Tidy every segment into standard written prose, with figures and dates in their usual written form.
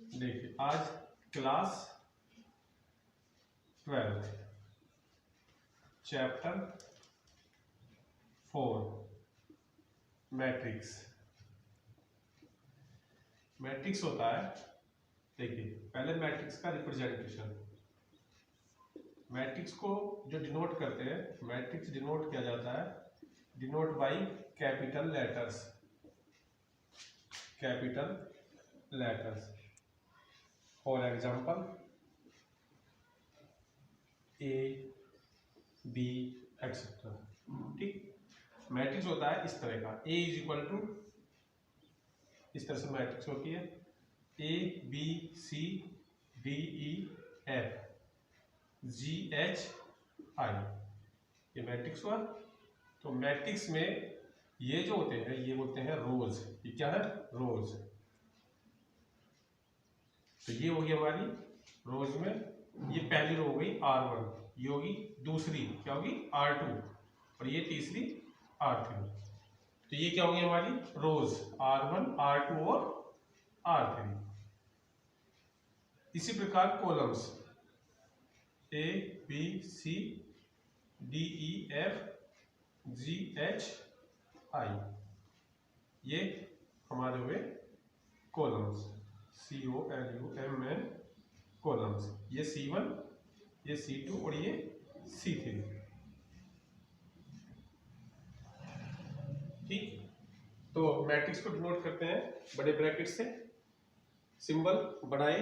देखिए आज class 12 chapter 4 matrix. Matrix होता है, देखिए पहले मैट्रिक्स का रिप्रेजेंटेशन। मैट्रिक्स को जो डिनोट करते हैं, मैट्रिक्स डिनोट किया जाता है denote by capital letters. Capital letters for example A B etcetera. ठीक, मैट्रिक्स होता है इस तरह का, ए इज इक्वल टू, इस तरह से मैट्रिक्स होती है A B C D E F G H I, ये मैट्रिक्स हुआ। तो मैट्रिक्स में ये जो होते हैं ये बोलते हैं रोज। ये क्या है? रोज। तो ये होगी हमारी रोज में, ये पहली रो हो गई R1, ये होगी दूसरी क्या होगी R2, और ये तीसरी R3। तो ये क्या होगी हमारी रोज R1 R2 और R3। इसी प्रकार columns A B C D E F G H I, ये हमारे हुए कॉलम्स COLUMN कॉलम्स। ये C1, ये C2 और ये C3। ठीक, तो मैट्रिक्स को डिनोट करते हैं बड़े ब्रैकेट से, सिंबल बड़ा ए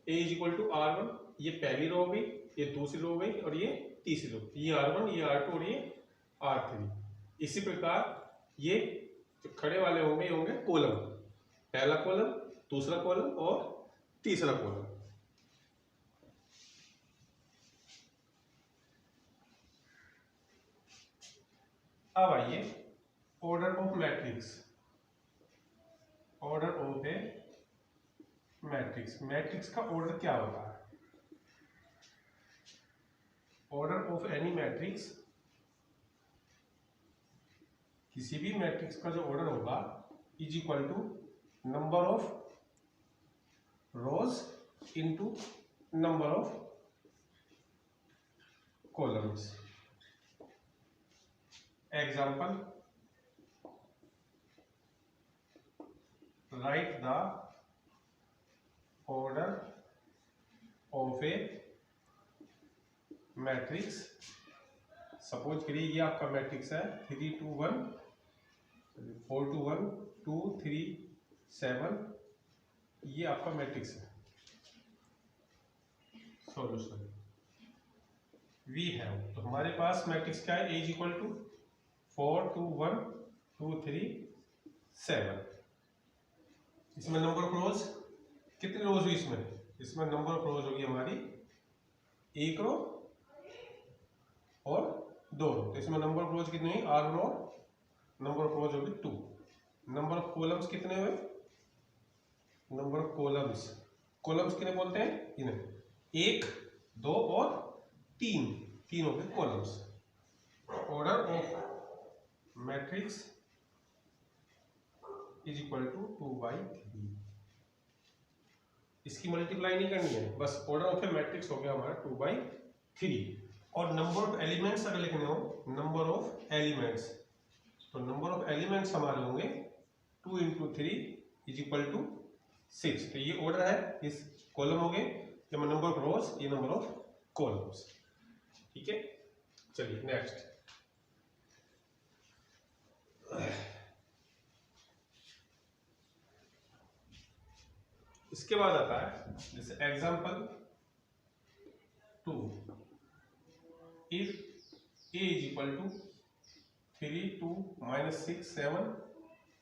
इज इक्वल टू R1, ये पहली रो हो गई, ये दूसरी रो हो गई और ये तीसरी रो, ये R1 ये R2 और ये R3। इसी प्रकार ये जो खड़े वाले होंगे ये होंगे कॉलम, पहला कॉलम, दूसरा कॉलम और तीसरा कॉलम। अब आइए order of matrix. Order of a matrix. Matrix का ऑर्डर क्या होता है? ऑर्डर ऑफ एनी मैट्रिक्स, किसी भी मैट्रिक्स का जो ऑर्डर होगा is equal to number of rows into number of columns. Example, write the order of a matrix. Suppose करिए ये आपका मैट्रिक्स है 3 2 1 4 2 1 2 3 7, ये आपका मैट्रिक्स है। सॉल्यूशन वी हैव, तो हमारे पास मैट्रिक्स क्या है? ए इज इक्वल टू 4 2 1 2 3 7। इसमें नंबर ऑफ रोज कितनी रोज हुई? इसमें नंबर ऑफ रोज होगी हमारी एक रो और दो रो। तो इसमें नंबर ऑफ रोज कितनी हुई? R1 और नंबर ऑफ रोज होगी 2। नंबर ऑफ कॉलम्स कितने हुए? नंबर ऑफ कॉलम्स, कॉलम्स कितने बोलते हैं? इन्हें 1 2 और 3, 3 हो गए columns. Order of matrix is equal to 2/3। इसकी मल्टीप्लाई नहीं करनी है, बस ऑर्डर ऑफ ए मैट्रिक्स हो गया हमारा 2/3। और नंबर ऑफ एलिमेंट्स अगर लिखने हो, नंबर ऑफ एलिमेंट्स, तो नंबर ऑफ एलिमेंट्स हमारे होंगे 2 × 3 इज इक्वल टू 6। तो ये ऑर्डर है, इस कॉलम हो गए, ये नंबर ऑफ रोज, ये नंबर ऑफ कॉलम्स। ठीक है, चलिए नेक्स्ट। इसके बाद आता है जैसे example 2, if A is equal to 3 2 -6 7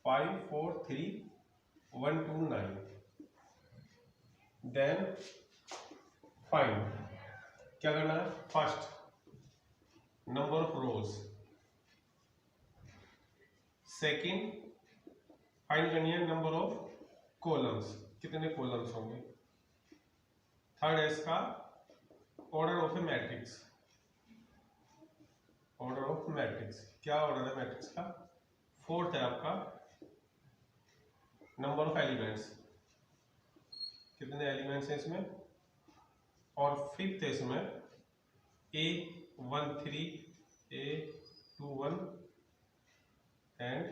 5 4 3 1 2 9, then find, क्या करना है? First number of rose, second find करनी है नंबर ऑफ कॉलम्स, कितने कॉलम्स होंगे। थर्ड है इसका order of a matrix. Order of matrix, क्या ऑर्डर है मैट्रिक्स का? फोर्थ है आपका नंबर ऑफ एलिमेंट्स, कितने एलिमेंट्स हैं इसमें, और फिफ्थ है इसमें A13 A21 एंड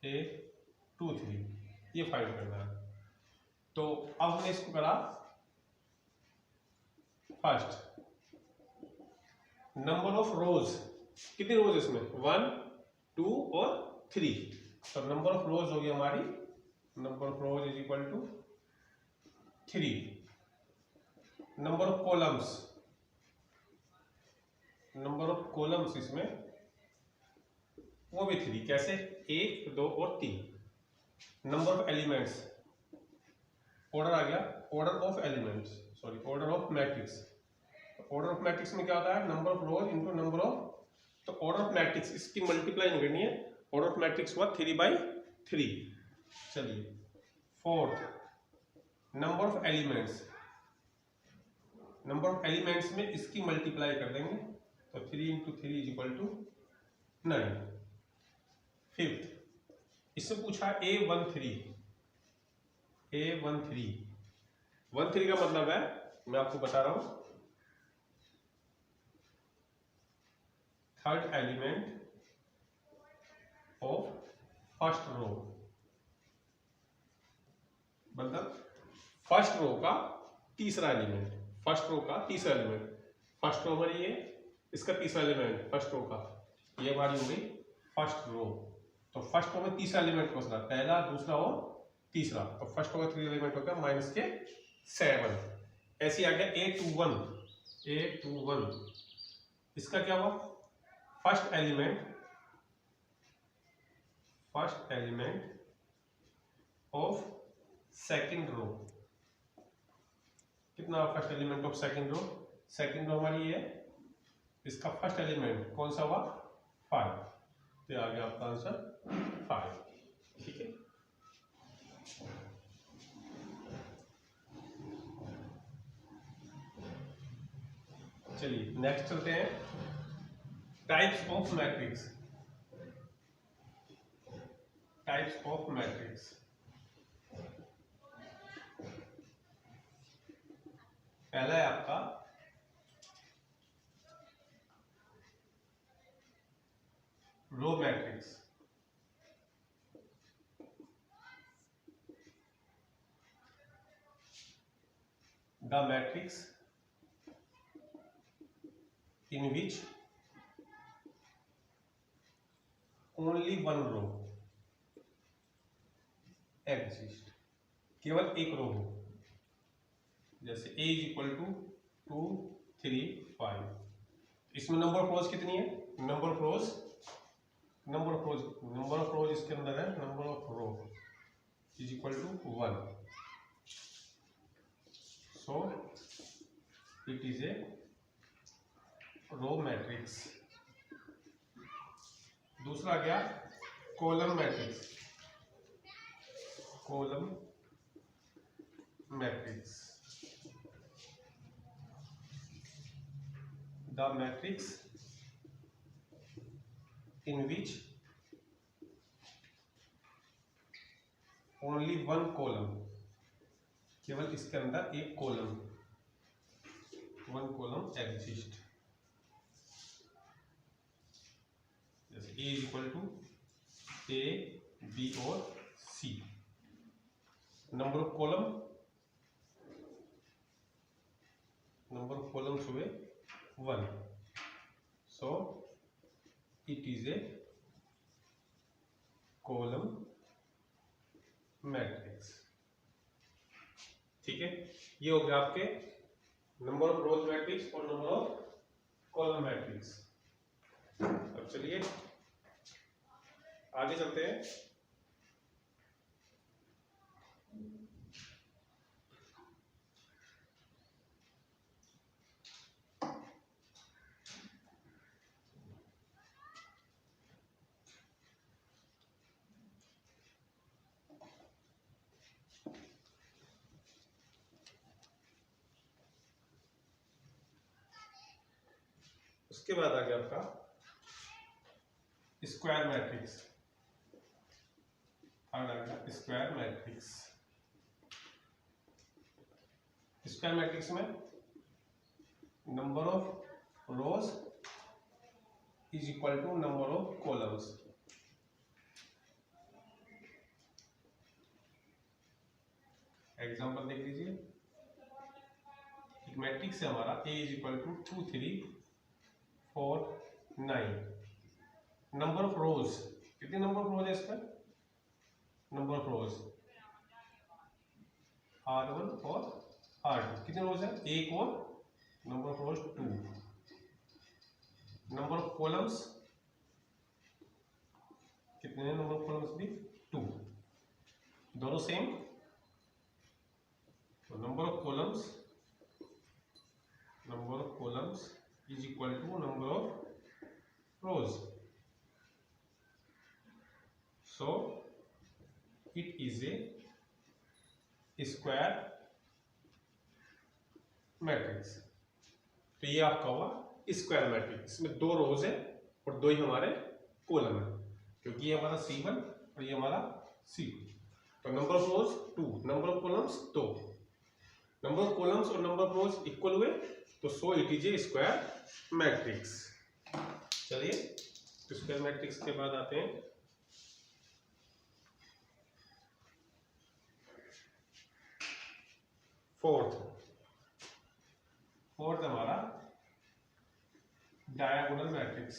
A23, ये फाइंड करना है। तो अब हमने इसको करा फर्स्ट, नंबर ऑफ रोज, कितनी रोज इसमें 1 2 और 3, तो नंबर ऑफ रोज हो गई हमारी, number of rows is equal to 3। Number of columns, number of columns इसमें वो भी 3, कैसे 1 2 और 3। नंबर ऑफ एलिमेंट्स, ऑर्डर आ गया, order of elements, sorry order of matrix. Order of matrix में क्या होता है, number of rows into number of, तो ऑर्डर ऑफ मैट्रिक्स इसकी मल्टीप्लाई नहीं करनी है, ऑर्डर ऑफ मैट्रिक्स हुआ 3/3। चलिए fourth, number of elements, number of elements में इसकी मल्टीप्लाई कर देंगे, तो 3 × 3 = 9। फिफ्थ, इससे पूछा A13 13 का मतलब है, मैं आपको बता रहा हूं, third element of first row, मतलब फर्स्ट रो का तीसरा एलिमेंट, फर्स्ट रो का तीसरा एलिमेंट, फर्स्ट रो हमारी ये, इसका तीसरा एलिमेंट फर्स्ट रो का, ये हमारी हो गई फर्स्ट रो। तो फर्स्ट रो में तीसरा एलिमेंट कौन सा, पहला दूसरा और तीसरा, तो फर्स्ट रो का 3 एलिमेंट हो गया -7। ऐसे आ गया A21, इसका क्या हुआ, first element of second row, कितना first element of second row, second row हमारी है, इसका फर्स्ट एलिमेंट कौन सा हुआ 5, तो आ गया आपका आंसर 5। ठीक है, चलिए नेक्स्ट चलते हैं, types of matrix. Types of matrix, पहला है आपका row matrix, the matrix in which only one row exist, केवल एक रो हो, जैसे A = 2 3 5, इसमें नंबर ऑफ रोज कितनी है, नंबर ऑफ रोज इसके अंदर है, number of row is equal to 1, so it is a row matrix. दूसरा गया column matrix, the matrix in which only one column, केवल इसके अंदर एक कॉलम, वन कॉलम एग्जिस्ट, जैसे A = A B और C। नंबर ऑफ कॉलम्स हुए 1, so it is a column matrix. ठीक है, ये हो गया आपके नंबर ऑफ रोज मैट्रिक्स और नंबर ऑफ कॉलम मैट्रिक्स। अब चलिए आगे चलते हैं, उसके बाद आ गया आपका square matrix. Square matrix square matrix में number of rows is equal to number of columns. Example देख लीजिए, एक मैट्रिक्स है हमारा A is equal to 2 3 4 9। Number of rows, कितने नंबर ऑफ रोज है इसका? नंबर ऑफ रोज R1 और R2, कितने रोज है? एक और number of rose 2। Number of columns कितने हैं? नंबर ऑफ कॉलम्स भी 2, दोनों सेम। तो number of columns is equal to number of rows. So it is a square matrix. तो ये आपका हुआ स्क्वायर मैट्रिक्स। इसमें 2 रोज है और 2 ही हमारे कॉलम है, क्योंकि ये हमारा C1 और ये हमारा C2। तो number of rose 2, number of columns 2। Number of columns और नंबर ऑफ रोज इक्वल हुए, तो सो it is a square matrix. चलिए स्क्वायर मैट्रिक्स के बाद आते हैं फोर्थ हमारा diagonal matrix.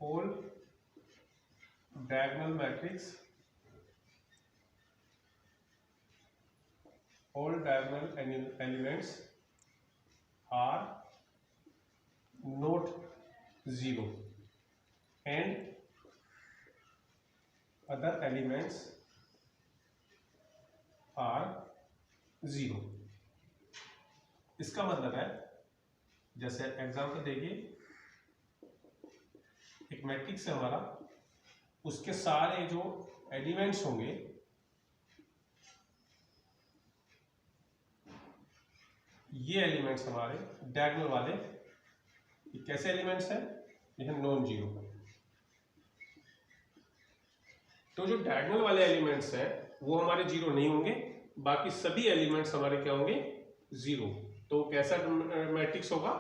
All diagonal matrix, all diagonal elements are not zero and other elements are zero। इसका मतलब है, जैसे एग्जांपल देखिए, एक मैट्रिक्स है हमारा, उसके सारे जो एलिमेंट्स होंगे ये एलिमेंट्स हमारे डायगोनल वाले, ये कैसे एलिमेंट्स हैं? ये है नॉन जीरो। तो जो डायगोनल वाले एलिमेंट्स हैं वो हमारे जीरो नहीं होंगे, बाकी सभी एलिमेंट्स हमारे क्या होंगे? जीरो। तो कैसा मैट्रिक्स होगा?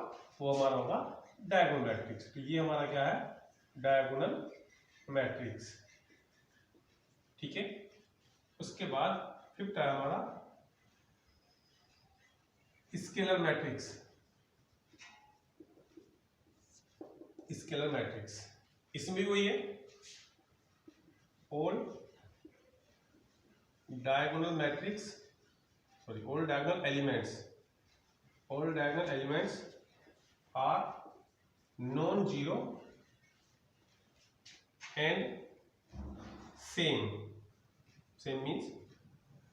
वो हमारा होगा डायगोनल मैट्रिक्स। तो ये हमारा क्या है? Diagonal matrix. ठीक है। उसके बाद फिफ्थ है हमारा स्केलर मैट्रिक्स। इसमें भी वही है, all diagonal elements are non zero and same means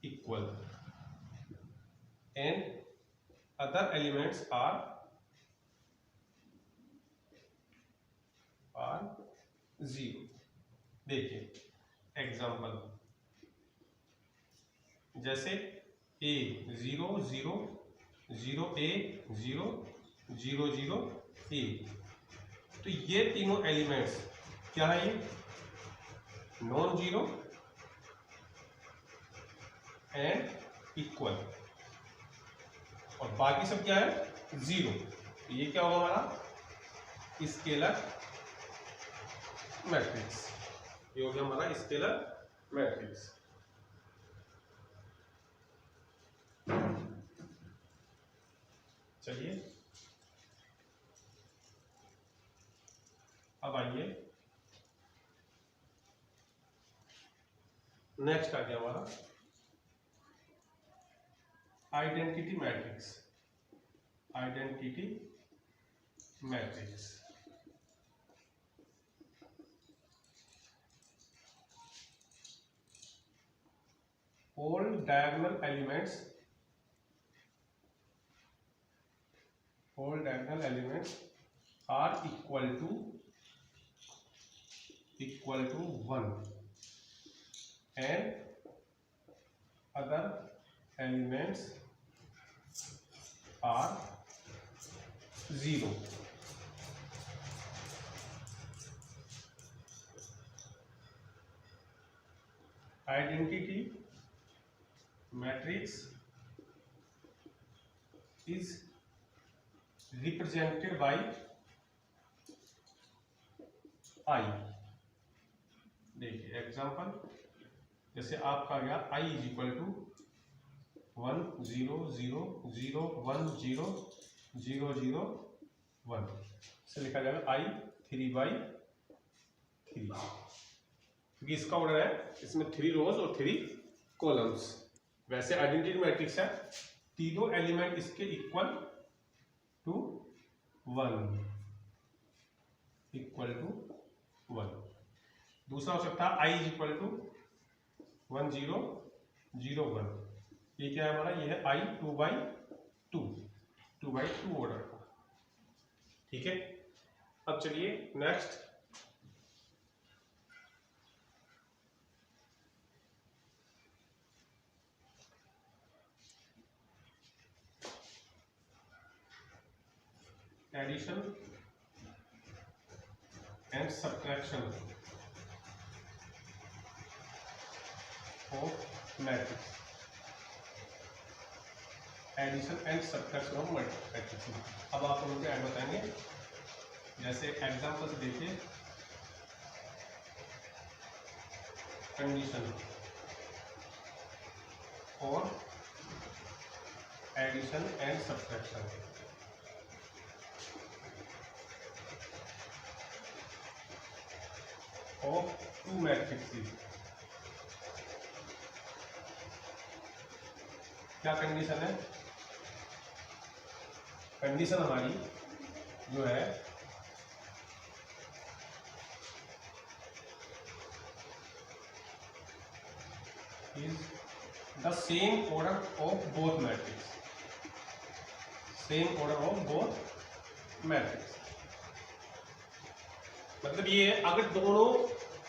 equal, and other elements are zero। देखिए एग्जांपल, जैसे A 0 0 0 A 0 0 0 A, तो ये तीनों एलिमेंट्स क्या है? ये नॉन जीरो एंड इक्वल, और बाकी सब क्या है? जीरो। तो ये क्या होगा हमारा? Scalar matrix. ये हो गया हमारा स्केलर मैट्रिक्स। चलिए अब आइए, नेक्स्ट आ गया हमारा identity matrix. all diagonal elements are equal to 1 and other elements are 0। Identity matrix is represented by I. देखिए एग्जांपल, जैसे आपका आ गया i इज इक्वल टू 1 0 0 0 1 0 0 0 1 से लिखा जाएगा i 3/3, क्योंकि इसका ऑर्डर है, इसमें 3 रोज और 3 कॉलम्स। वैसे आइडेंटिटी मैट्रिक्स है, तीनों एलिमेंट इसके इक्वल टू 1। दूसरा हो सकता है i इज इक्वल टू 1 0 0 1। ये क्या है हमारा, ये है i 2/2 ऑर्डर का। ठीक है, अब चलिए next, addition and subtraction of matrix. Addition and subtraction of matrix. अब आप लोगों को ऐड बताएंगे, जैसे एग्जांपल्स देखिए, कंडीशन और addition and subtraction of 2 matrix. क्या कंडीशन है, कंडीशन हमारी जो है is the same order of both matrix, same order of both matrix. मतलब ये है, अगर दोनों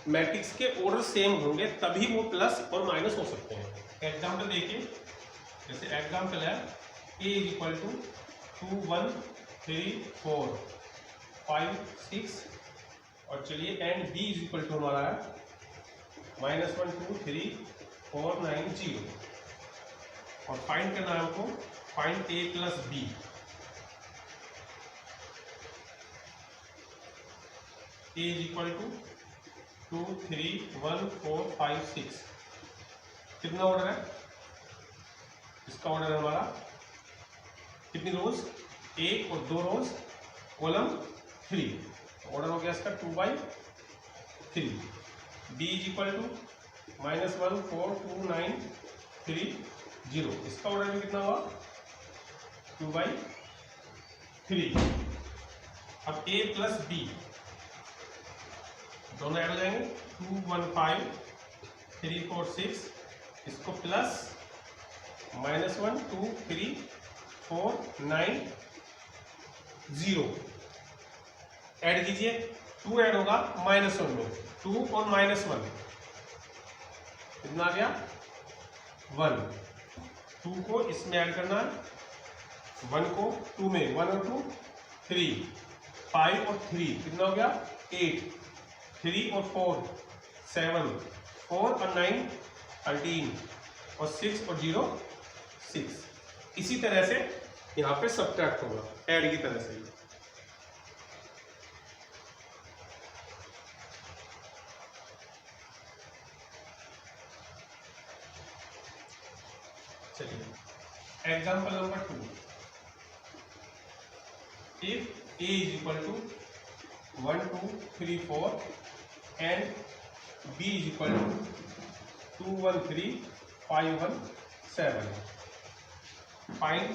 मैट्रिक्स के ऑर्डर सेम होंगे तभी वो प्लस और माइनस हो सकते हैं। एग्जाम्पल देखिए, जैसे एग्जाम्पल है a इज इक्वल टू 2 1 3 4 5 6, और चलिए and b is equal to हमारा है -1 2 3 4 9 0, और फाइंड करना है हमको, find a plus b। a is equal to 2 3 1 4 5 6, कितना ऑर्डर है इसका, ऑर्डर है हमारा कितनी रोज, 1 और 2 रोज, कॉलम 3, ऑर्डर हो गया इसका 2/3। b इज इक्वल टू -1 4 2 9 3 0, इसका ऑर्डर में कितना हुआ 2/3। अब a प्लस b दोनों ऐड हो जाएंगे, 2 1 5 3 4 6, इसको प्लस -1 2 3 4 9 0 ऐड कीजिए, 2 ऐड होगा -1 में, 2 और -1 कितना आ गया 1। 2 को इसमें ऐड करना है, 1 को 2 में, 1 और 2 3, 5 और 3 कितना हो गया 8, 3 और 4 7, 4 और 9 13, और 6 और 0 6। इसी तरह से यहाँ पे सब्ट्रैक्ट होगा ऐड की तरह से ही। चलिए example number 2, if a is equal to 1 2 3 4 and b is equal to 2 1 3 5 1 7, find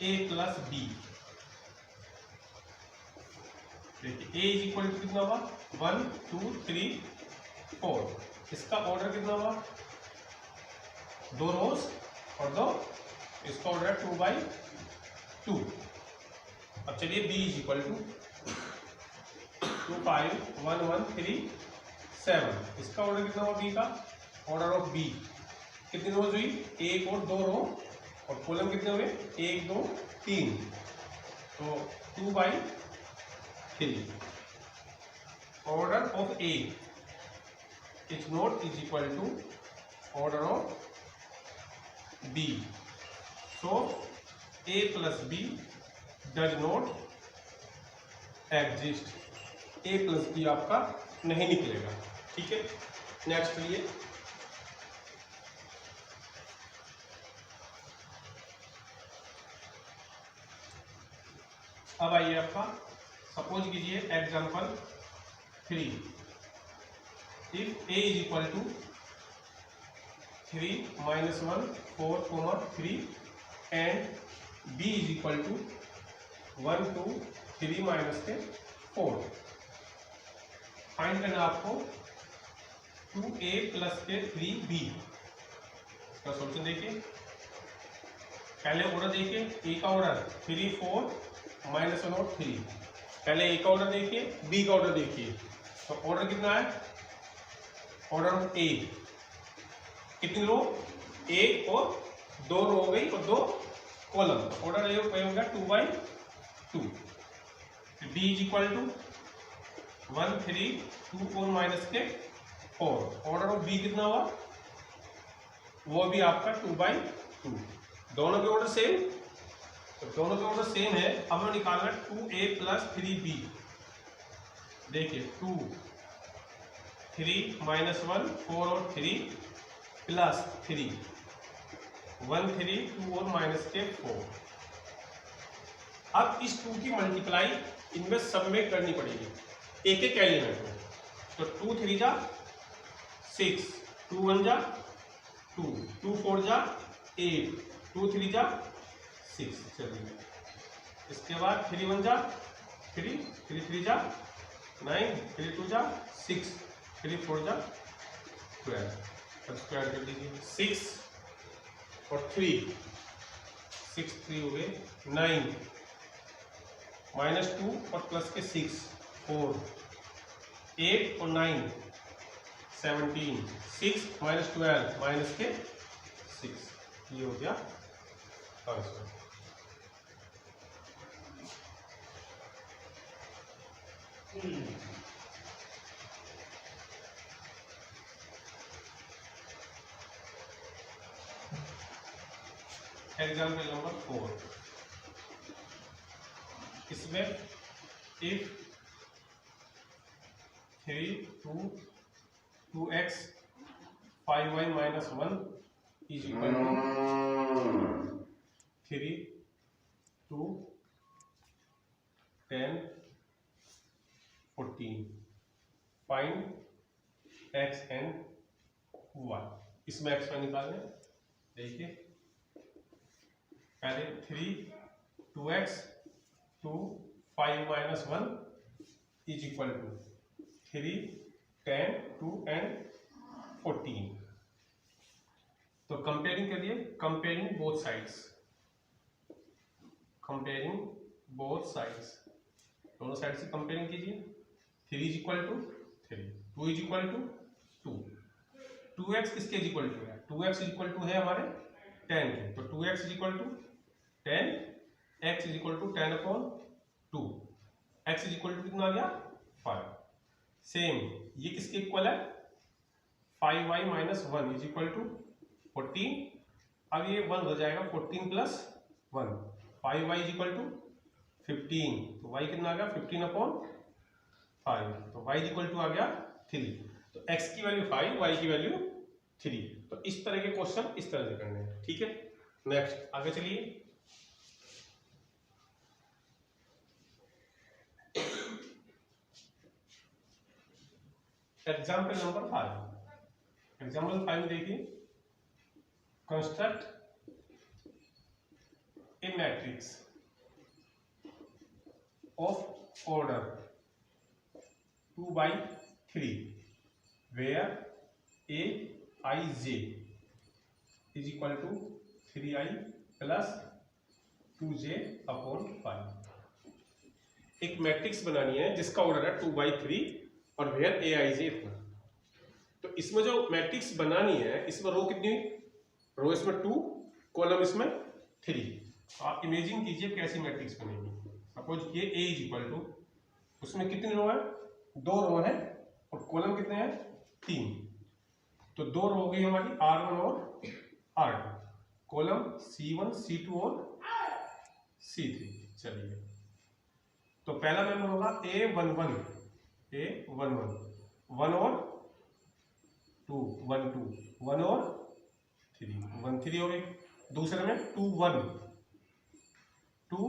a plus b। देखिए a इज इक्वल टू कितना हुआ 1 2 3 4, इसका ऑर्डर कितना हुआ 2 रोज और 2, इसका ऑर्डर है 2/2। अब चलिए b इज इक्वल टू 2 5 1 1 3 7, इसका ऑर्डर कितना हुआ b का, ऑर्डर ऑफ b कितनी रोज हुई 1 और 2 रो, और कॉलम कितने हुए 1 2 3, तो 2/3। Order of a is not is equal to order of B, so A plus B does not exist, A plus B आपका नहीं निकलेगा। ठीक है, नेक्स्ट लिए अब आइए आपका सपोज कीजिए example 3, if A is equal to 3 -1 4 3 and B is equal to 1 2 3 -4, find करना आपको 2a प्लस के 3b। इसका सोल्यूशन देखिए, पहले ऑर्डर देखिए, ए का ऑर्डर 3 4 -1 और 3, पहले ए का ऑर्डर देखिए, बी का ऑर्डर देखिए। तो ऑर्डर कितना है, ऑर्डर ऑफ ए कितनी रो, ए और 2 रो हो गई और 2 कॉलम, ऑर्डर ए हो गया 2/2। B is equal to 1 3 2 4 -4, order of B कितना हुआ, वो भी आपका 2/2। दोनों के ऑर्डर सेम, तो दोनों के ऑर्डर सेम है। अब हमें निकालना 2a प्लस 3b। देखिए 2 3 -1 4 और 3 प्लस 3 1 3 2 और -4। अब इस 2 की मल्टीप्लाई इनमें सब में करनी पड़ेगी, एक एक एलिमेंट में। तो 2 3 जा 6, 2 1 जा 2, 2 4 जा 8, 2 3 जा 6। चलिए इसके बाद 3 1 जा 3, 3 3 जा 9, 3 2 जा 6, 3 4 जा 12। अब स्क्वायर कर दीजिए, 6 और 3, 6 3 हो गए 9 -2 और प्लस के 6 4, 8 और 9 17, 6 -12 माइनस के 6, ये हो गया आंसर। एग्जाम्पल नंबर 4, इसमें if 3 2 2x 5y -1 is equal to 3 2 10 14, find x and y। इसमें x y निकालने, देखिए पहले 3 2x 2 5 -1 is equal to 3 10 2 and 14। तो कंपेयरिंग करिए, comparing both sides, comparing both sides, दोनों साइड से कंपेयरिंग कीजिए। 3 is equal to 3, 2 is equal to 2, 2x किसके इज इक्वल टू है, 2x इज इक्वल टू है हमारे 10 के, तो 2x is equal to 10, x is equal to 10/2, x is equal to कितना आ गया 5। सेम ये किसके इक्वल है, 5y -1 इज इक्वल टू 14। अब ये 1 हो जाएगा 14 + 1, 5y इज इक्वल टू 15, तो y कितना आ गया 15/5, तो y इज इक्वल टू आ गया 3। तो x की वैल्यू 5, y की वैल्यू 3। तो इस तरह के क्वेश्चन इस तरह से करने हैं। ठीक है, नेक्स्ट आगे चलिए। एग्जाम्पल नंबर 5, एग्जाम्पल 5 देखिए, construct A matrix of order 2/3 where aij is equal to 3i plus 2j/5। एक मैट्रिक्स बनानी है जिसका ऑर्डर है 2/3 और वेयर aij इतना। तो इसमें जो मैट्रिक्स बनानी है, इसमें रो कितनी, रो इसमें 2, कॉलम इसमें 3। आप इमेजिन कीजिए कैसी मैट्रिक्स बनेगी। सपोज ये A इज इक्वल टू, उसमें कितनी रो है, 2 रो है और कॉलम कितने हैं 3। तो दो रो हो गई हमारी R1 और R2, कॉलम C1 C2 और C3। चलिए तो पहला मेंबर होगा A11 1 और 2 1 2 1 और 3 1 3 हो गई। दूसरे में 2 1 2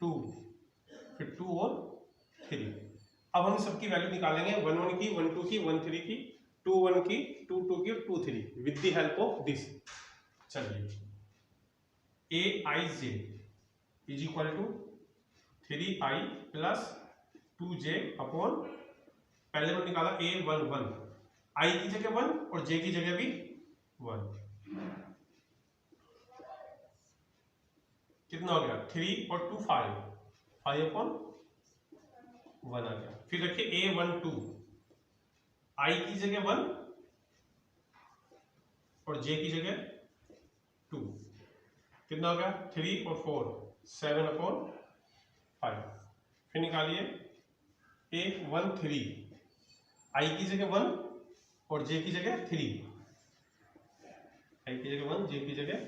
2 फिर 2 और 3। अब हम सबकी वैल्यू निकालेंगे 1 1 की 1 2 की 1 3 की 2 1 की 2 2 की 2 3 with the help of this. चलिए Aij is equal to 3i plus 2j upon, पहले मैंने निकाला A11, i की जगह 1 और j की जगह भी 1, कितना हो गया 3 और 2 5 अपॉन 1 आ गया। फिर रखिए A12, i की जगह 1 और j की जगह 2, कितना हो गया 3 और 4 7 अपॉन 5। फिर निकालिए A13, i की जगह 1 और j की जगह 3, i की जगह 1 j की जगह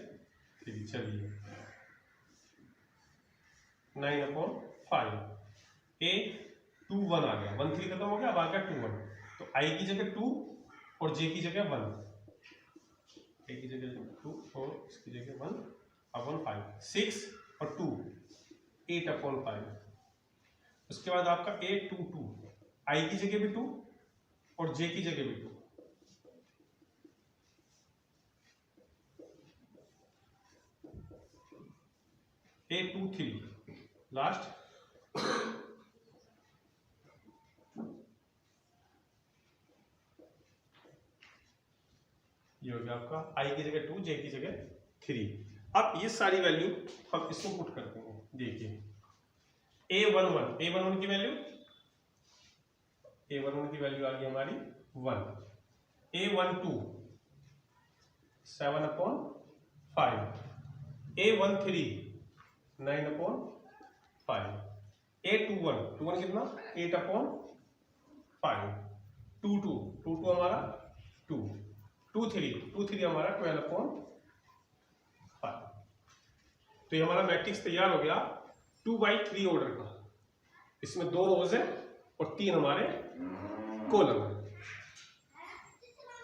3। चलिए 9 अपॉन 5। A21 आ गया, 1 3 खत्म हो गया, अब आ गया 2 1, तो i की जगह 2 और j की जगह 1, a की जगह 2 और इसकी जगह 1 अपॉन 5, 6 और 2 8 अपॉन 5। उसके बाद आपका A22, i की जगह भी 2 और j की जगह भी 2, A23 लास्ट, ये हो गया आपका i की जगह 2 j की जगह 3। अब ये सारी वैल्यू हम इसको पुट करते हैं। देखिए A11 की वैल्यू आ गई हमारी 1, A12 7 upon 5, A13 9 upon 5, A21 कितना 8 अपॉन 5, 2 हमारा 2 2 3 हमारा 12 अपॉन 5। तो ये हमारा मैट्रिक्स तैयार हो गया 2/3 ऑर्डर का। इसमें 2 रोज है और 3 हमारे कॉलम है।